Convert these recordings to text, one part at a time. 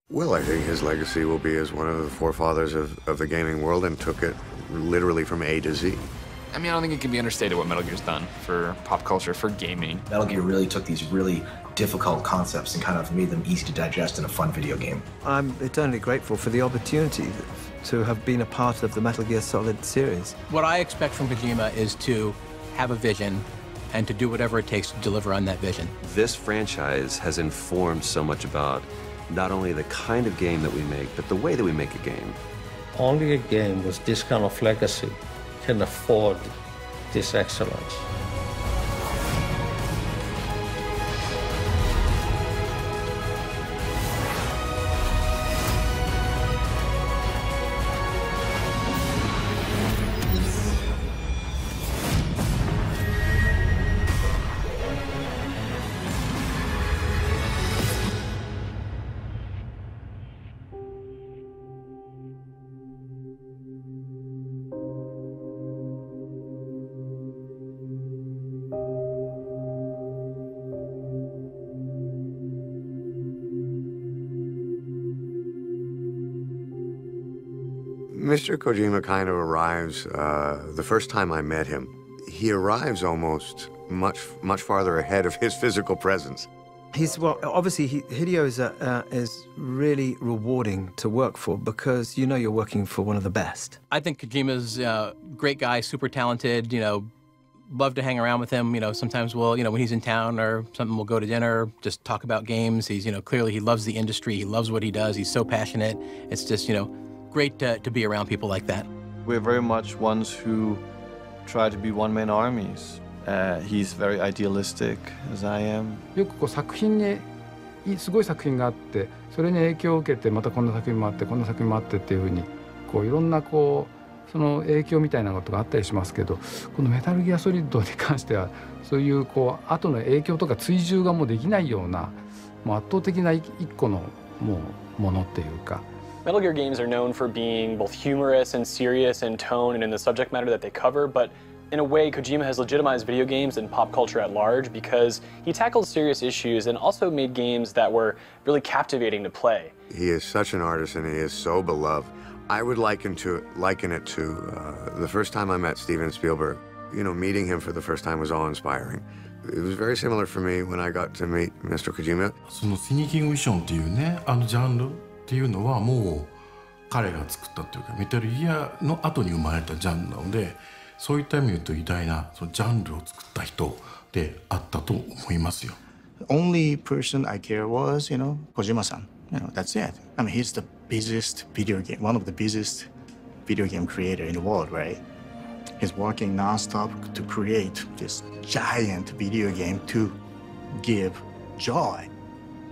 Well, I think his legacy will be as one of the forefathers of the gaming world and took it literally from A to Z. I mean, I don't think it can be understated what Metal Gear's done for pop culture, for gaming. Metal Gear really took these really difficult concepts and kind of made them easy to digest in a fun video game. I'm eternally grateful for the opportunity to have been a part of the Metal Gear Solid series. What I expect from Kojima is to have a vision and to do whatever it takes to deliver on that vision. This franchise has informed so much about not only the kind of game that we make, but the way that we make a game. Only a game with this kind of legacy can afford this excellence. Mr. Kojima kind of arrives, the first time I met him, he arrives almost much farther ahead of his physical presence. Well, obviously, Hideo is really rewarding to work for because you know you're working for one of the best. I think Kojima's a great guy, super talented, love to hang around with him. Sometimes we'll, when he's in town or something, we'll go to dinner, just talk about games. He's, clearly he loves the industry. He loves what he does. He's so passionate. It's just, great to be around people like that. We're very much ones who try to be one-man armies. He's very idealistic, as I am. よく作品にすごい作品があって、それに影響を受けてまたこんな作品もあって、こんな作品もあってっていうふうにいろんなその影響みたいなことがあったりしますけど、このメタルギアソリッドに関してはそういう後の影響とか追従がもうできないような圧倒的な一個のものっていうか。Metal Gear games are known for being both humorous and serious in tone and in the subject matter that they cover, but in a way, Kojima has legitimized video games and pop culture at large because he tackled serious issues and also made games that were really captivating to play. He is such an artist and he is so beloved. I would liken it to the first time I met Steven Spielberg. Meeting him for the first time was awe-inspiring. It was very similar for me when I got to meet Mr. Kojima. そのシニキングビジョンっていうね、ジャンルっていうのはもう彼が作ったっていうかメタルギアの後に生まれたジャンルなので、そういった意味で言うと偉大なそのジャンルを作った人であったと思いますよ。Only person I care was, Kojima-san. That's it. I mean, he's the busiest video game, one of the busiest video game creator in the world, right? He's working nonstop to create this giant video game to give joy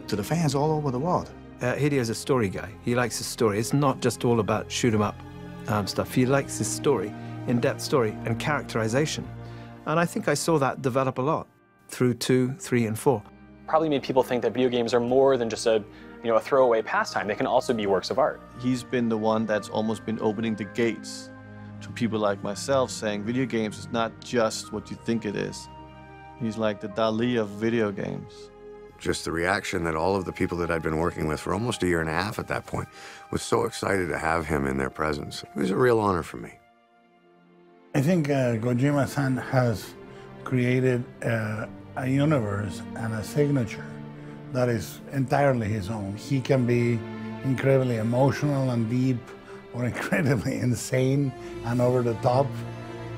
to the fans all over the world. Hideo's a story guy. He likes his story. It's not just all about shoot 'em up stuff. He likes his story, in-depth story, and characterization. And I think I saw that develop a lot through 2, 3, and 4. Probably made people think that video games are more than just a throwaway pastime. They can also be works of art. He's been the one that's almost been opening the gates to people like myself, saying video games is not just what you think it is. He's like the Dali of video games. Just the reaction that all of the people that I'd been working with for almost a year and a half at that point was so excited to have him in their presence. It was a real honor for me. I think Kojima-san has created a universe and a signature that is entirely his own. He can be incredibly emotional and deep or incredibly insane and over the top.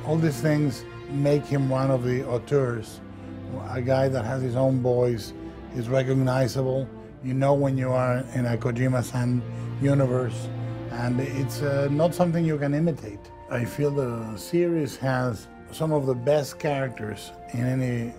All these things make him one of the auteurs, a guy that has his own voice, is recognizable. You know when you are in a Kojima-san universe, and it's not something you can imitate. I feel the series has some of the best characters in any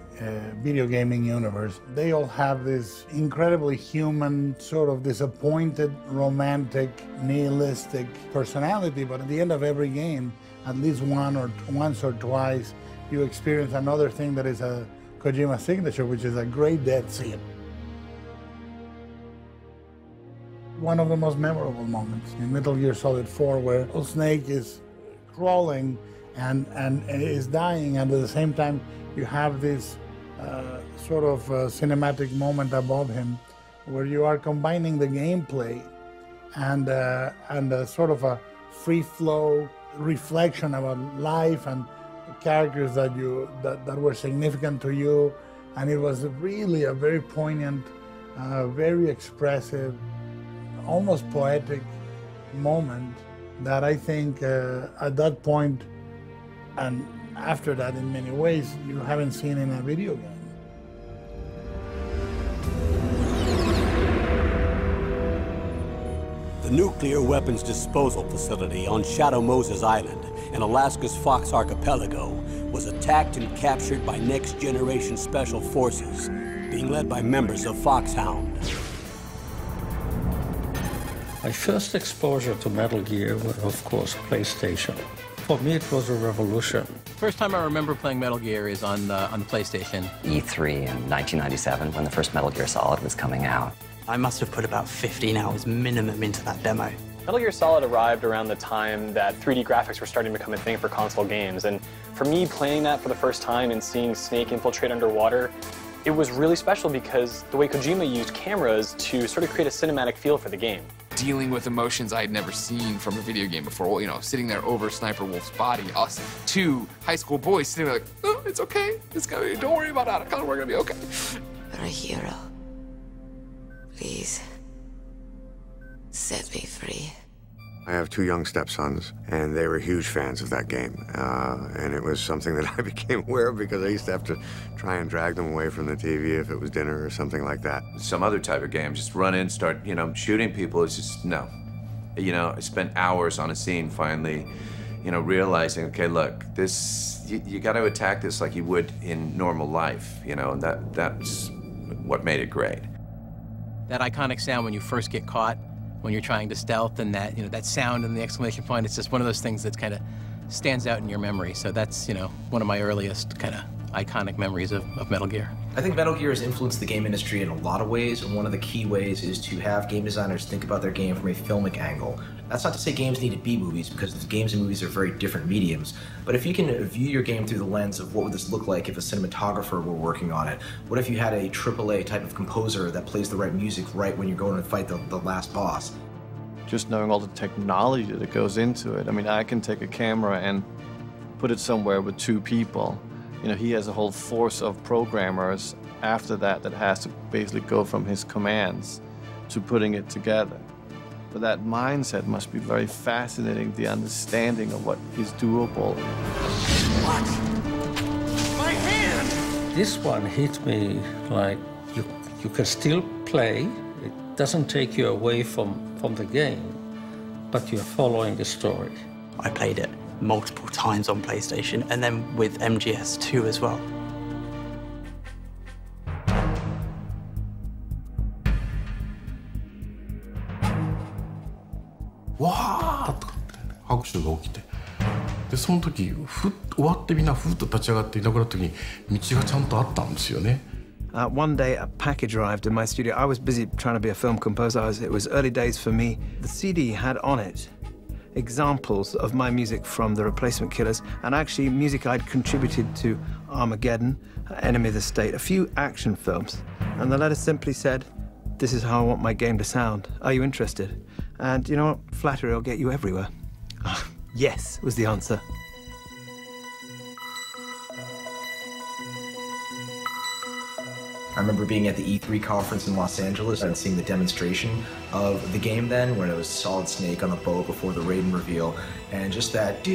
video gaming universe. They all have this incredibly human, sort of disappointed, romantic, nihilistic personality, but at the end of every game, at least once or twice, you experience another thing that is a Kojima signature, which is a great death scene. One of the most memorable moments in Metal Gear Solid 4, where Snake is crawling and is dying, and at the same time you have this sort of cinematic moment above him where you are combining the gameplay and sort of a free flow reflection about life and characters that were significant to you, and it was really a very poignant, very expressive, almost poetic moment that I think at that point and after that in many ways you haven't seen in a video game. The nuclear weapons disposal facility on Shadow Moses Island in Alaska's Fox Archipelago was attacked and captured by next-generation special forces, being led by members of Foxhound. My first exposure to Metal Gear was, of course, PlayStation. For me, it was a revolution. First time I remember playing Metal Gear is on the PlayStation. E3 in 1997, when the first Metal Gear Solid was coming out. I must have put about 15 hours minimum into that demo. Metal Gear Solid arrived around the time that 3D graphics were starting to become a thing for console games, and for me, playing that for the first time and seeing Snake infiltrate underwater, it was really special because the way Kojima used cameras to sort of create a cinematic feel for the game. Dealing with emotions I had never seen from a video game before, you know, sitting there over Sniper Wolf's body, us two high school boys sitting there like, oh, it's okay, don't worry about Atacon, we're gonna be okay. You're a hero. Please, set me free. I have two young stepsons, and they were huge fans of that game. And it was something that I became aware of because I used to have to try and drag them away from the TV if it was dinner or something like that. Some other type of game, just run in, start, you know, shooting people, it's just, no. You know, I spent hours on a scene finally, you know, realizing, okay, look, this, you got to attack this like you would in normal life, you know, and that's what made it great. That iconic sound when you first get caught, when you're trying to stealth, and that, you know, that sound and the exclamation point, it's just one of those things that kind of stands out in your memory. So that's, you know, one of my earliest kind of iconic memories of Metal Gear. I think Metal Gear has influenced the game industry in a lot of ways, and one of the key ways is to have game designers think about their game from a filmic angle. That's not to say games need to be movies, because games and movies are very different mediums, but if you can view your game through the lens of what would this look like if a cinematographer were working on it, what if you had a AAA type of composer that plays the right music right when you're going to fight the last boss. Just knowing all the technology that goes into it. I mean, I can take a camera and put it somewhere with two people. You know, he has a whole force of programmers after that has to basically go from his commands to putting it together. But that mindset must be very fascinating, the understanding of what is doable. What? My hand! This one hit me like you can still play. It doesn't take you away from the game, but you're following the story. I played it multiple times on PlayStation, and then with MGS 2 as well.わーっと拍手が起きて、でその時終わってみんなふっと立ち上がっていなくなった時に道がちゃんとあったんですよね。One day, a package arrived in my studio. I was busy trying to be a film composer. It was early days for me. The CD had on it examples of my music from The Replacement Killers, and actually music I'd contributed to Armageddon, Enemy of the State, a few action films. And the letter simply said, "This is how I want my game to sound. Are you interested?" And you know what? Flattery will get you everywhere. Yes, was the answer. I remember being at the E3 conference in Los Angeles and seeing the demonstration of the game then, when it was Solid Snake on the boat before the Raiden reveal, and just that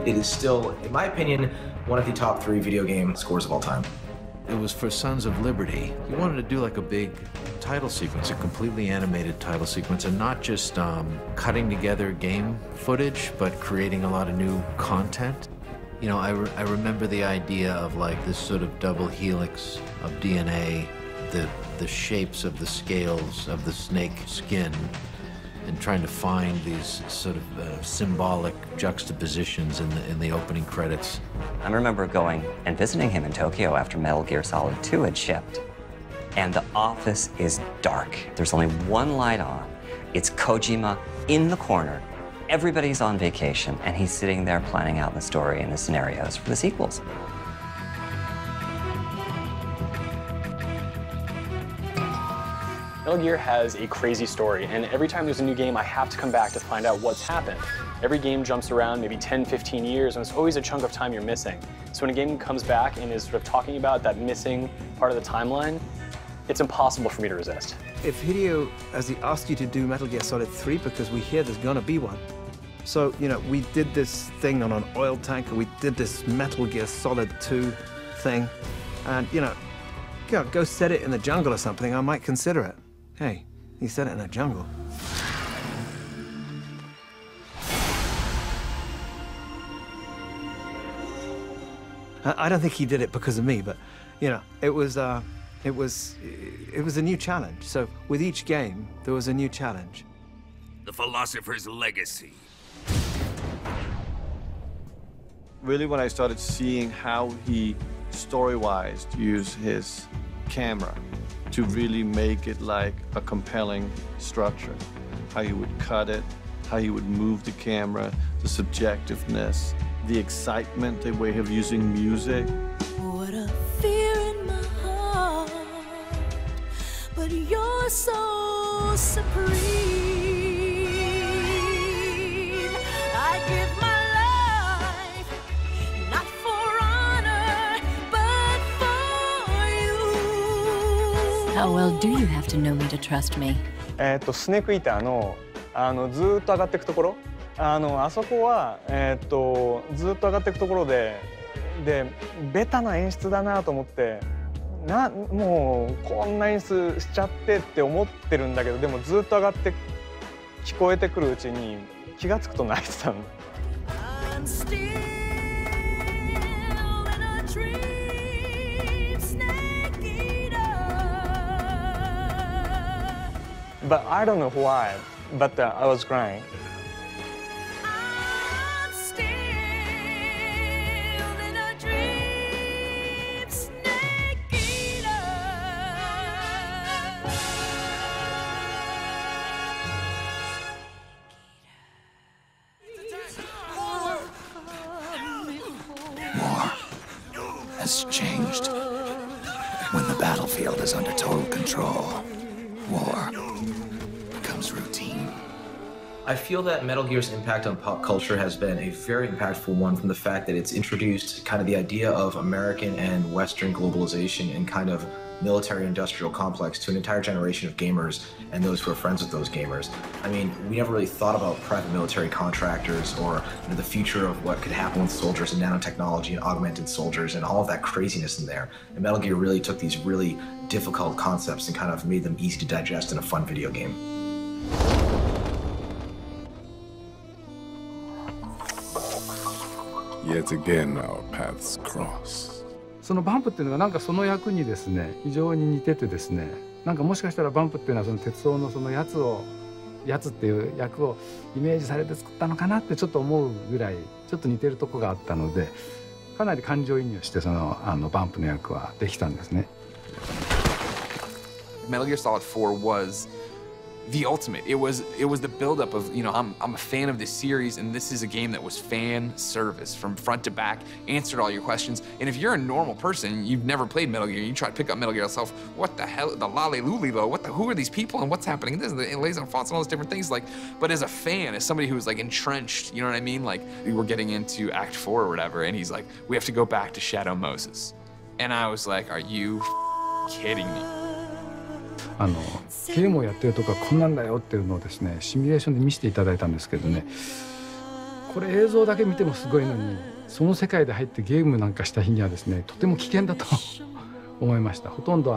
It is still, in my opinion, one of the top 3 video game scores of all time. It was for Sons of Liberty. You wanted to do like a big title sequence, a completely animated title sequence, and not just cutting together game footage, but creating a lot of new content. You know, I remember the idea of like this sort of double helix of DNA, the shapes of the scales of the snake skin, and trying to find these sort of symbolic juxtapositions in the opening credits. I remember going and visiting him in Tokyo after Metal Gear Solid 2 had shipped, and the office is dark. There's only one light on. It's Kojima in the corner Everybody's on vacation, and he's sitting there planning out the story and the scenarios for the sequels. Metal Gear has a crazy story, and every time there's a new game, I have to come back to find out what's happened. Every game jumps around maybe 10, 15 years, and it's always a chunk of time you're missing. So when a game comes back and is sort of talking about that missing part of the timeline, it's impossible for me to resist. If Hideo, as he asked you to do Metal Gear Solid 3, because we hear there's gonna be one. So, you know, we did this thing on an oil tanker, we did this Metal Gear Solid 2 thing, and, you know, go set it in the jungle or something, I might consider it. Hey, he set it in a jungle. I don't think he did it because of me, but you know, it was a new challenge. So with each game, there was a new challenge. The philosopher's legacy. Really, when I started seeing how he story-wise used his camera to really make it like a compelling structure, how he would cut it, how he would move the camera, the subjectiveness, the excitement, the way of using music. What a fear in my heart, but you're so supreme. I give my life, not for honor, but for you. How well do you have to know me to trust me? スネークイーターのずーっと上がっていくところ、あそこはずっと上がっていくところでベタな演出だなと思って、もうこんな演出しちゃってって思ってるんだけど、でもずっと上がって聞こえてくるうちに気がつくと泣いてたの。But I don't know why, but I was crying. Has changed. When the battlefield is under total control, war becomes routine. I feel that Metal Gear's impact on pop culture has been a very impactful one from the fact that it's introduced kind of the idea of American and Western globalization and kind of military-industrial complex to an entire generation of gamers and those who are friends with those gamers. I mean, we never really thought about private military contractors or the future of what could happen with soldiers and nanotechnology and augmented soldiers and all of that craziness in there. And Metal Gear really took these really difficult concepts and kind of made them easy to digest in a fun video game. Yet again, our paths cross. そのバンプっていうのがなんかその役にですね非常に似ててですね、なんかもしかしたらバンプっていうのはその鉄夫のそのやつっていう役をイメージされて作ったのかなってちょっと思うぐらいちょっと似てるとこがあったので、かなり感情移入してそのバンプの役はできたんですね。Metal Gear Solid 4 was the ultimate. It was the buildup of, you know, I'm a fan of this series, and this is a game that was fan service from front to back, answered all your questions. And if you're a normal person, you've never played Metal Gear, you try to pick up Metal Gear yourself, what the hell, the lolly-lully-lo, who are these people and what's happening? This and laser fonts and all those different things. Like, but as a fan, as somebody who's like entrenched, you know what I mean? Like, we were getting into Act 4 or whatever, and he's like, we have to go back to Shadow Moses. And I was like, are you kidding me? ゲームをやってるとかこんなんだよっていうのをですねシミュレーションで見せていただいたんですけどね、これ映像だけ見てもすごいのにその世界で入ってゲームなんかした日にはですねとても危険だと思いました。ほとんど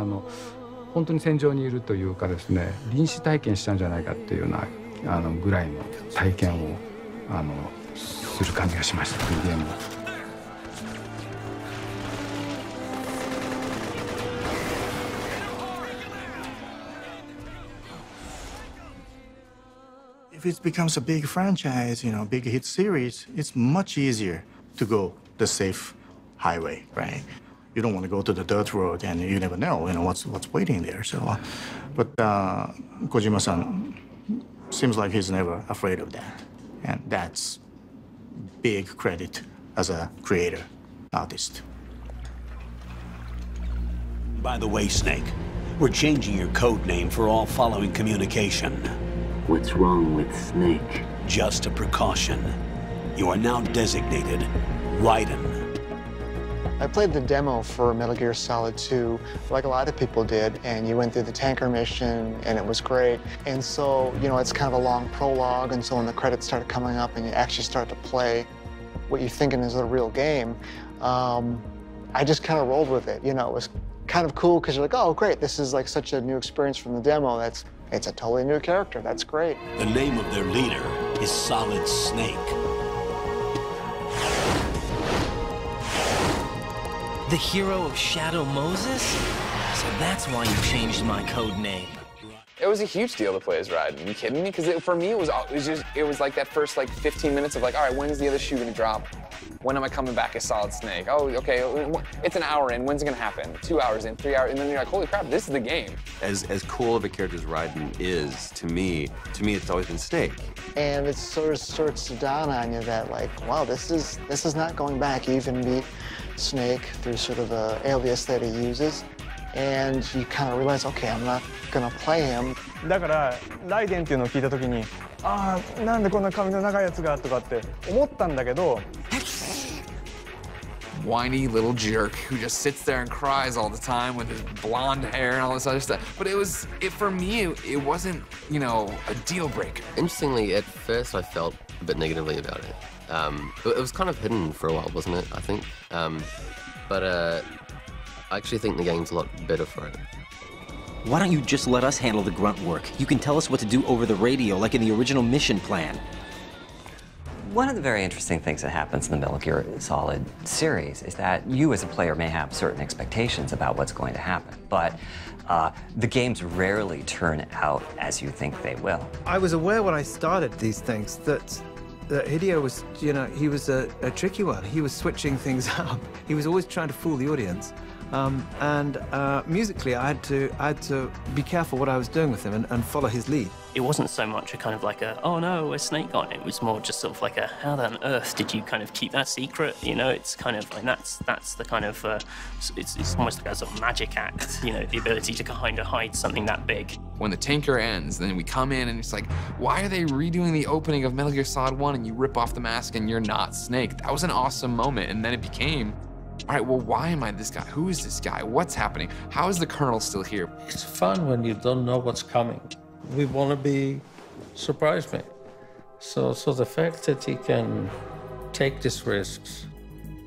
本当に戦場にいるというかですね臨死体験したんじゃないかっていうようなぐらいの体験をする感じがしました、このゲームを。If it becomes a big franchise, you know, big hit series, it's much easier to go the safe highway, right? You don't want to go to the dirt road, and you never know, what's waiting there. So, but Kojima-san seems like he's never afraid of that. And that's big credit as a creator, artist. By the way, Snake, we're changing your code name for all following communication. What's wrong with Snake? Just a precaution. You are now designated Raiden. I played the demo for Metal Gear Solid 2, like a lot of people did, and you went through the tanker mission, and it was great. And so, you know, it's kind of a long prologue, and so when the credits started coming up and you actually start to play what you're thinking is a real game, I just kind of rolled with it. You know, it was kind of cool because you're like, oh, great, this is like such a new experience from the demo. It's a totally new character. That's great. The name of their leader is Solid Snake. The hero of Shadow Moses? So that's why you changed my code name. It was a huge deal to play as Raiden. Are you kidding me? Because for me, it was like that first like 15 minutes of like, all right, when's the other shoe gonna drop? When am I coming back as Solid Snake? Oh, okay, it's an hour in. When's it gonna happen? 2 hours in, 3 hours, and then you're like, holy crap, this is the game. As cool of a character as Raiden is, to me, it's always been Snake. And it sort of starts to dawn on you that like, wow, this is not going back. You even meet Snake through sort of the alias that he uses. And you kind of realize, okay, I'm not gonna play him. だからライデンっていうのを聞いたときに、ああ、なんでこんな髪の長いやつがとかって思ったんだけど。Whiny little jerk who just sits there and cries all the time with his blonde hair and all this other stuff. But for me, it wasn't, you know, a deal breaker. Interestingly, at first I felt a bit negatively about it. It was kind of hidden for a while, wasn't it? I think. But I actually think the game's a lot better for it. Why don't you just let us handle the grunt work? You can tell us what to do over the radio, like in the original mission plan. One of the very interesting things that happens in the Metal Gear Solid series is that you as a player may have certain expectations about what's going to happen, but the games rarely turn out as you think they will. I was aware when I started these things that Hideo was, you know, he was a tricky one. He was switching things up. He was always trying to fool the audience. Musically, I had to be careful what I was doing with him and follow his lead. It wasn't so much a kind of like a, oh no, a Snake on it. It was more just sort of like a, how on earth did you kind of keep that secret? You know, it's kind of like, that's the kind of, it's almost like a sort of magic act, you know, the ability to kind of hide something that big. When the tanker ends, then we come in and it's like, why are they redoing the opening of Metal Gear Solid 1 and you rip off the mask and you're not Snake? That was an awesome moment. And then it became, all right, well, why am I this guy? Who is this guy? What's happening? How is the Colonel still here? It's fun when you don't know what's coming. We want to be surprise me. So the fact that he can take these risks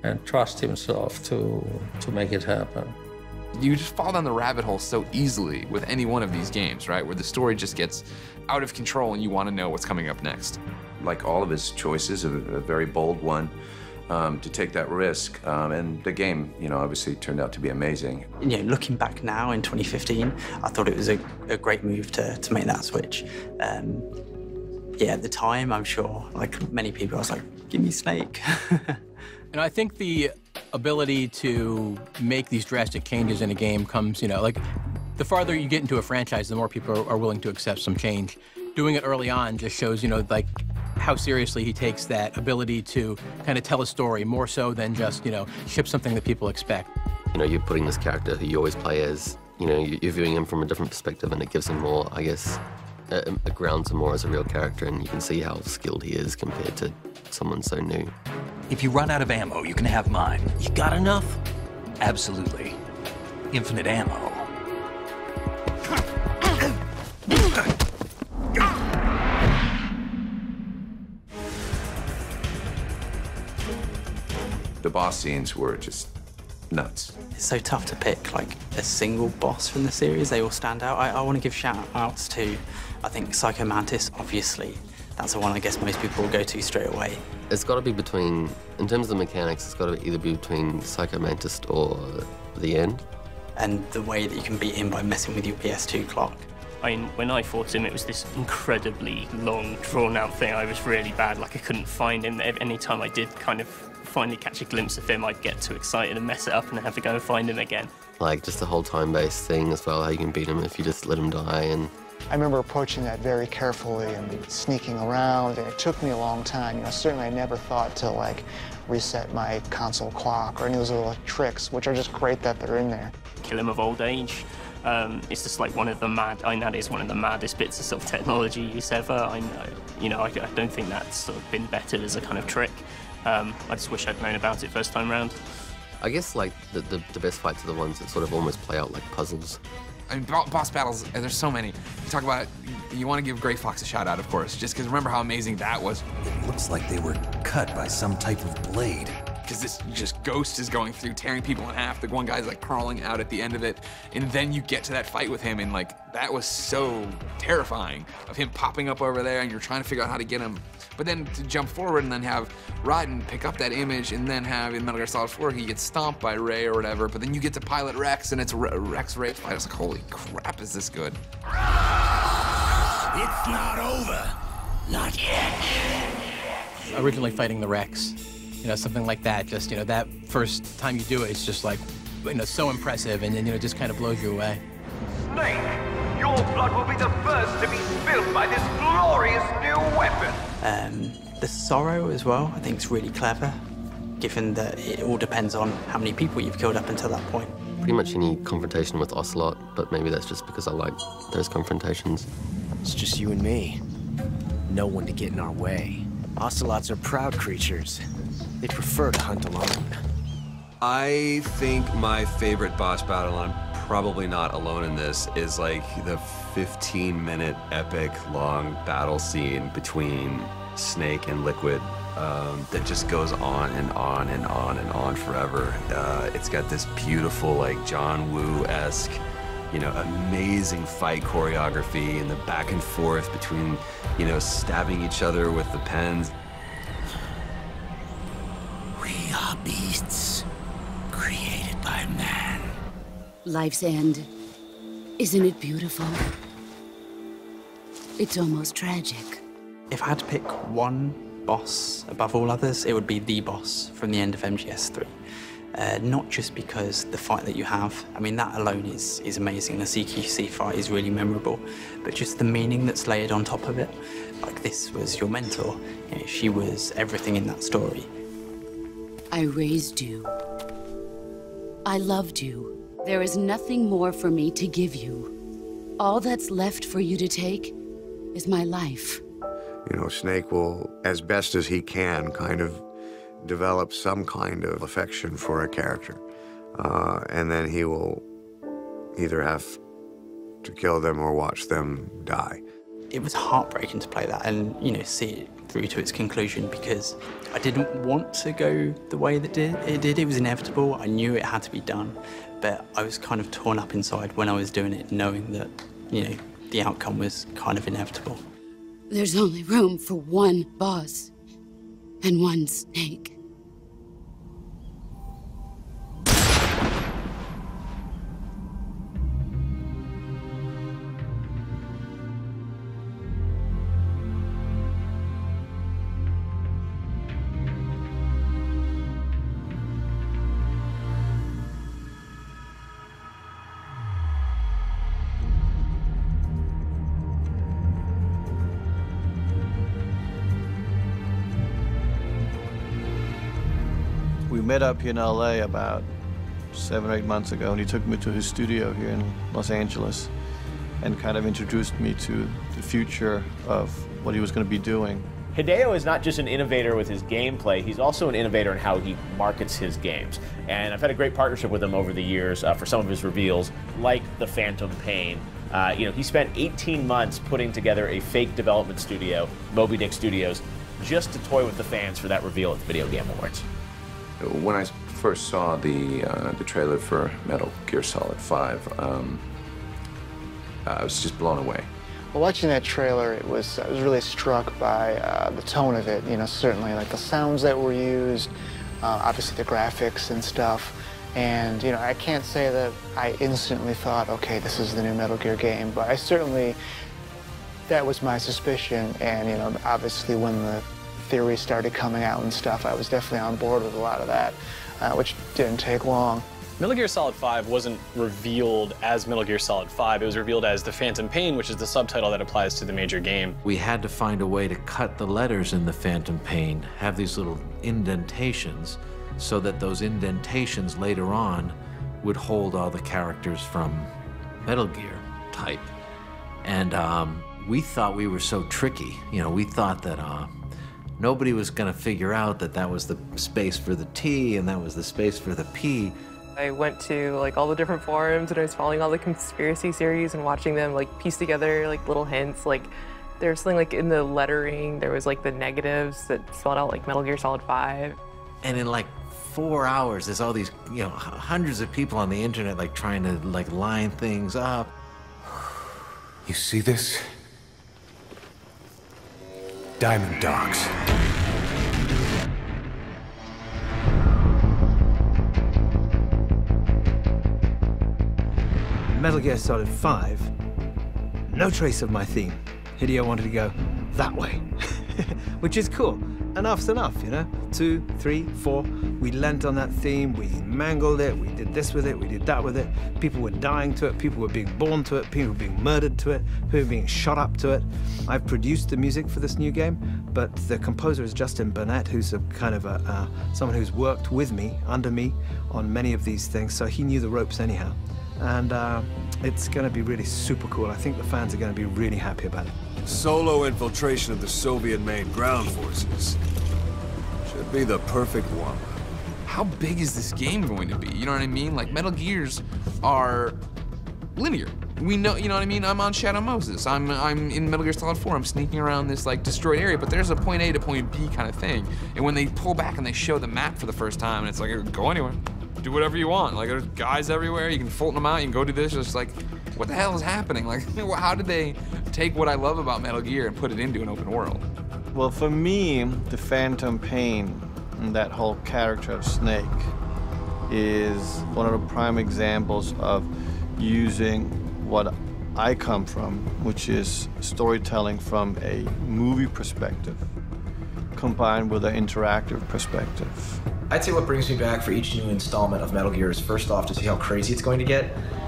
and trust himself to make it happen. You just fall down the rabbit hole so easily with any one of these games, right? Where the story just gets out of control and you want to know what's coming up next. Like all of his choices, a very bold one. To take that risk, and the game, you know, obviously turned out to be amazing. You know, looking back now in 2015, I thought it was a great move to make that switch. Yeah, at the time, I'm sure, like many people, I was like, give me Snake. And I think the ability to make these drastic changes in a game comes, you know, like the farther you get into a franchise, the more people are willing to accept some change. Doing it early on just shows, you know, like how seriously he takes that ability to kind of tell a story more so than just, you know, ship something that people expect. You know, you're putting this character who you always play as, you know, you're viewing him from a different perspective, and it gives him more, I guess, it grounds him more as a real character, and you can see how skilled he is compared to someone so new. If you run out of ammo, you can have mine. You got enough? Absolutely. Infinite ammo. The boss scenes were just nuts. It's so tough to pick like a single boss from the series. They all stand out. I want to give shout outs to, I think, Psycho Mantis, obviously. That's the one I guess most people will go to straight away. It's got to be between, in terms of the mechanics, it's got to either be between Psycho Mantis or the end. And the way that you can beat him by messing with your PS2 clock. I mean, when I fought him, it was this incredibly long, drawn-out thing. I was really bad, like I couldn't find him. Any time I did kind of finally catch a glimpse of him, I'd get too excited and mess it up and then have to go and find him again. Like, just the whole time-based thing as well, how you can beat him if you just let him die, and I remember approaching that very carefully and sneaking around, and it took me a long time. You know, certainly I never thought to like reset my console clock or any of those little tricks, which are just great that they're in there. Kill him of old age. It's just like one of the that is one of the maddest bits of sort of technology use ever. I don't think that's sort of been bettered as a kind of trick. I just wish I'd known about it first time round. I guess like the best fights are the ones that sort of almost play out like puzzles. I mean, boss battles, there's so many. You talk about, you want to give Gray Fox a shout out, of course, just because remember how amazing that was. It looks like they were cut by some type of blade. Because this just ghost is going through, tearing people in half. The one guy's like crawling out at the end of it. And then you get to that fight with him, and like, that was so terrifying of him popping up over there, and you're trying to figure out how to get him. But then to jump forward and then have Raiden pick up that image, and then have in Metal Gear Solid 4, he gets stomped by Ray or whatever, but then you get to pilot Rex, and it's Rex Ray fight. I was like, holy crap, is this good? It's not over. Not yet. Originally fighting the Rex, you know, something like that, just, you know, that first time you do it, it's just like, you know, so impressive, and then, you know, it just kind of blows you away. Snake, your blood will be the first to be spilled by this glorious new weapon. The sorrow as well, I think is really clever, given that it all depends on how many people you've killed up until that point. Pretty much any confrontation with Ocelot, but maybe that's just because I like those confrontations. It's just you and me. No one to get in our way. Ocelots are proud creatures. They prefer to hunt alone. I think my favorite boss battle, and I'm probably not alone in this, is like the 15-minute epic long battle scene between Snake and Liquid that just goes on and on and on and on forever. It's got this beautiful, like, John Woo-esque, you know, amazing fight choreography and the back and forth between, you know, stabbing each other with the pens. We are beasts created by man. Life's end. Isn't it beautiful? It's almost tragic. If I had to pick one boss above all others, it would be the boss from the end of MGS 3. Not just because the fight that you have, I mean, that alone is amazing. The CQC fight is really memorable, but just the meaning that's layered on top of it. Like, this was your mentor. You know, she was everything in that story. I raised you. I loved you. There is nothing more for me to give you. All that's left for you to take is my life. You know, Snake will, as best as he can, kind of develop some kind of affection for a character. And then he will either have to kill them or watch them die. It was heartbreaking to play that and, you know, see it through to its conclusion, because I didn't want to go the way that it did. It was inevitable. I knew it had to be done, but I was kind of torn up inside when I was doing it, knowing that, you know, the outcome was kind of inevitable. There's only room for one boss and one Snake. We met up here in LA about 7 or 8 months ago, and he took me to his studio here in Los Angeles and kind of introduced me to the future of what he was going to be doing. Hideo is not just an innovator with his gameplay, he's also an innovator in how he markets his games. And I've had a great partnership with him over the years for some of his reveals, like the Phantom Pain. You know, he spent 18 months putting together a fake development studio, Moby Dick Studios, just to toy with the fans for that reveal at the Video Game Awards. When I first saw the trailer for Metal Gear Solid 5, I was just blown away. Well, watching that trailer, I was really struck by the tone of it. You know, certainly like the sounds that were used, obviously the graphics and stuff. And you know, I can't say that I instantly thought, okay, this is the new Metal Gear game, but I certainly, that was my suspicion. And you know, obviously when the theories started coming out and stuff, I was definitely on board with a lot of that, which didn't take long. Metal Gear Solid 5 wasn't revealed as Metal Gear Solid 5. It was revealed as The Phantom Pain, which is the subtitle that applies to the major game. We had to find a way to cut the letters in The Phantom Pain, have these little indentations, so that those indentations later on would hold all the characters from Metal Gear type. And we thought we were so tricky. You know, we thought that nobody was gonna figure out that that was the space for the T and that was the space for the P. I went to like all the different forums and I was following all the conspiracy series and watching them like piece together like little hints. Like there was something like in the lettering, there was like the negatives that spelled out like Metal Gear Solid 5. And in like 4 hours, there's all these, you know, hundreds of people on the internet like trying to like line things up. You see this? Diamond Dogs. Metal Gear Solid 5, no trace of my theme. Hideo wanted to go that way, which is cool. Enough's enough, you know? 2, 3, 4, we lent on that theme, we mangled it, we did this with it, we did that with it. People were dying to it, people were being born to it, people were being murdered to it, people were being shot up to it. I've produced the music for this new game, but the composer is Justin Burnett, who's a kind of someone who's worked with me, under me, on many of these things, so he knew the ropes anyhow. And it's going to be really super cool. I think the fans are going to be really happy about it. Solo infiltration of the Soviet-made ground forces. Should be the perfect warm-up. How big is this game going to be? You know what I mean? Like, Metal Gears are linear. We know, you know what I mean? I'm on Shadow Moses. I'm in Metal Gear Solid 4. I'm sneaking around this like destroyed area, but there's a point A to point B kind of thing. And when they pull back and they show the map for the first time, and it's like, go anywhere. Do whatever you want. Like, there's guys everywhere. You can Fulton them out. You can go do this. It's like, what the hell is happening? Like, how did they take what I love about Metal Gear and put it into an open world? Well, for me, the Phantom Pain and that whole character of Snake is one of the prime examples of using what I come from, which is storytelling from a movie perspective, combined with an interactive perspective. I'd say what brings me back for each new installment of Metal Gear is first off to see how crazy it's going to get,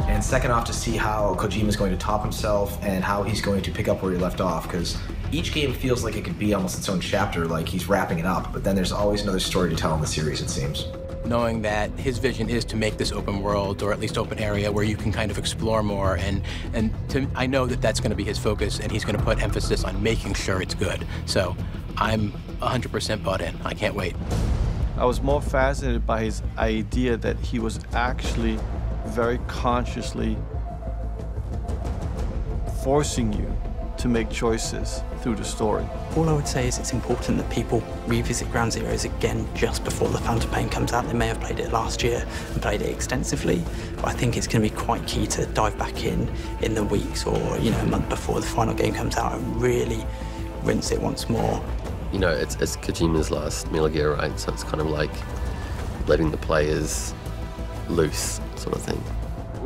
and second off to see how Kojima is going to top himself and how he's going to pick up where he left off, because each game feels like it could be almost its own chapter, like he's wrapping it up, but then there's always another story to tell in the series, it seems. Knowing that his vision is to make this open world, or at least open area, where you can kind of explore more, and I know that that's going to be his focus, and he's going to put emphasis on making sure it's good. So I'm 100% bought in. I can't wait. I was more fascinated by his idea that he was actually very consciously forcing you to make choices through the story. All I would say is it's important that people revisit Ground Zeroes again just before the Phantom Pain comes out. They may have played it last year and played it extensively, but I think it's going to be quite key to dive back in the weeks or, you know, a month before the final game comes out and really rinse it once more. You know, it's Kojima's last Metal Gear, right? So it's kind of like letting the players loose, sort of thing.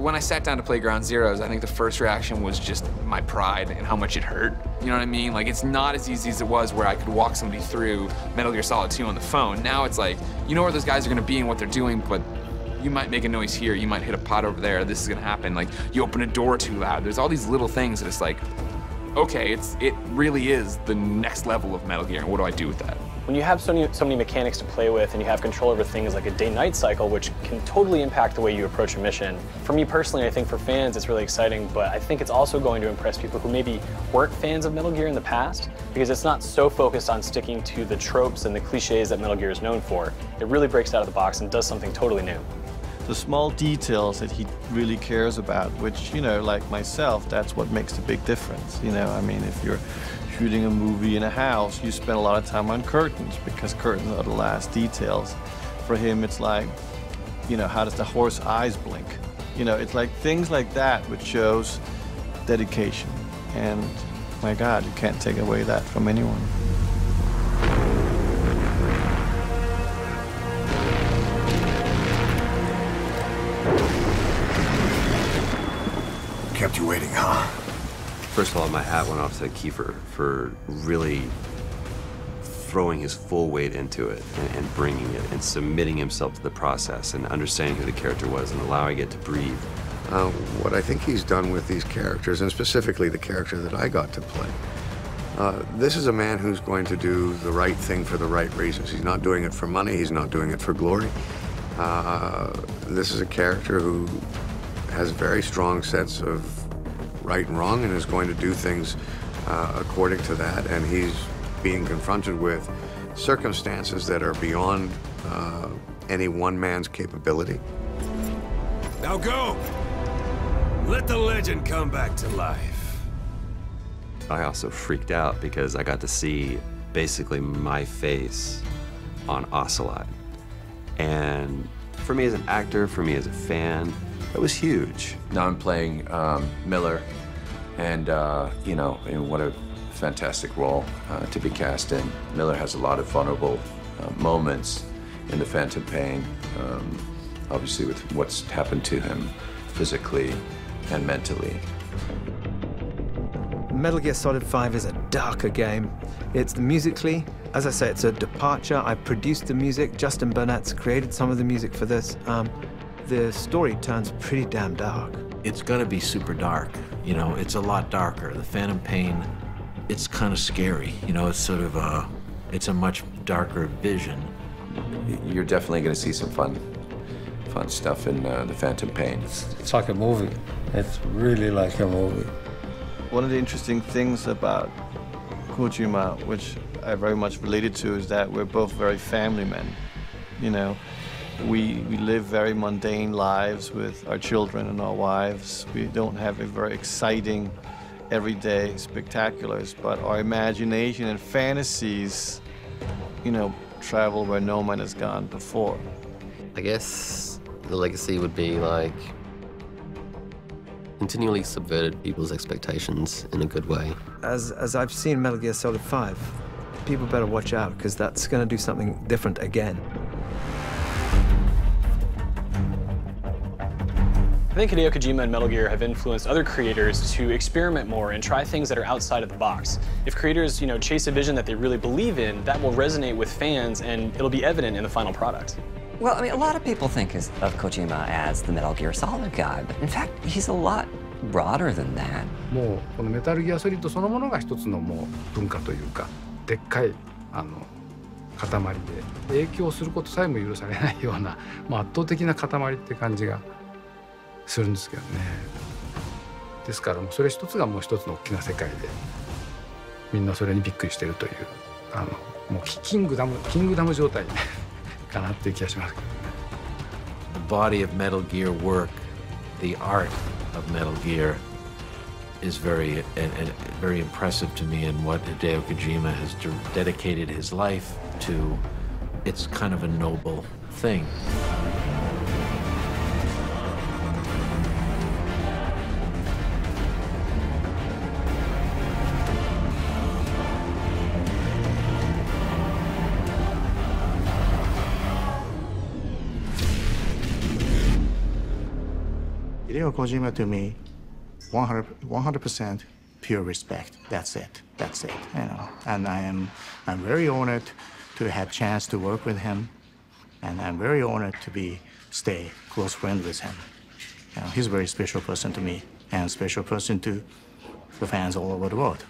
When I sat down to play Ground Zeroes, I think the first reaction was just my pride and how much it hurt. You know what I mean? Like, it's not as easy as it was where I could walk somebody through Metal Gear Solid 2 on the phone. Now it's like, you know where those guys are gonna be and what they're doing, but you might make a noise here, you might hit a pot over there, this is gonna happen. Like, you open a door too loud. There's all these little things that it's like, okay, it really is the next level of Metal Gear, and what do I do with that? When you have so many mechanics to play with and you have control over things like a day-night cycle, which can totally impact the way you approach a mission. For me personally, I think for fans it's really exciting, but I think it's also going to impress people who maybe weren't fans of Metal Gear in the past, because it's not so focused on sticking to the tropes and the cliches that Metal Gear is known for. It really breaks out of the box and does something totally new. The small details that he really cares about, which, you know, like myself, that's what makes the big difference. You know, I mean, if you're shooting a movie in a house, you spend a lot of time on curtains because curtains are the last details. For him, it's like, you know, how does the horse eyes blink? You know, it's like things like that which shows dedication. And my God, you can't take away that from anyone. Kept you waiting, huh? First of all, my hat went off to Kiefer for really throwing his full weight into it and bringing it and submitting himself to the process and understanding who the character was and allowing it to breathe. What I think he's done with these characters, and specifically the character that I got to play, this is a man who's going to do the right thing for the right reasons. He's not doing it for money, he's not doing it for glory. This is a character who has a very strong sense of right and wrong and is going to do things according to that, and he's being confronted with circumstances that are beyond any one man's capability. Now go! Let the legend come back to life. I also freaked out because I got to see basically my face on Ocelot. And for me as an actor, for me as a fan, it was huge. Now I'm playing Miller, and you know, and what a fantastic role to be cast in. Miller has a lot of vulnerable moments in The Phantom Pain, obviously with what's happened to him physically and mentally. Metal Gear Solid 5 is a darker game. It's musically, as I say, it's a departure. I produced the music. Justin Burnett's created some of the music for this. The story turns pretty damn dark. It's gonna be super dark. You know, it's a lot darker. The Phantom Pain, it's kind of scary. You know, it's sort of it's a much darker vision. You're definitely going to see some fun stuff in The Phantom Pain. It's like a movie. It's really like a movie. One of the interesting things about Kojima, which I very much related to, is that we're both very family men. You know, we live very mundane lives with our children and our wives. We don't have a very exciting, everyday spectaculars, but our imagination and fantasies, you know, travel where no man has gone before. I guess the legacy would be like continually subverted people's expectations in a good way. As I've seen Metal Gear Solid 5, people better watch out, because that's going to do something different again. I think Hideo Kojima and Metal Gear have influenced other creators to experiment more and try things that are outside of the box. If creators, chase a vision that they really believe in, that will resonate with fans and it'll be evident in the final product. Well, I mean, a lot of people think of Kojima as the Metal Gear Solid guy, but in fact, he's a lot broader than that. もうこのメタルギアソリッドそのものが一つのもう文化というか、でっかい塊で影響することさえも許されないような、圧倒的な塊って感じがするんですけどね。ですからもうそれ一つがもう一つの大きな世界で、みんなそれにびっくりしてるという、もうキングダム状態かなっていう気がしますけどね。The body of Metal Gear work, the art of Metal Gear is very impressive to me, and what Hideo Kojima has dedicated his life to, it's kind of a noble thing. Hideo Kojima to me, 100% pure respect. That's it. And I'm very honored to have chance to work with him, and I'm very honored to stay close friend with him. He's a very special person to me, and special person to the fans all over the world.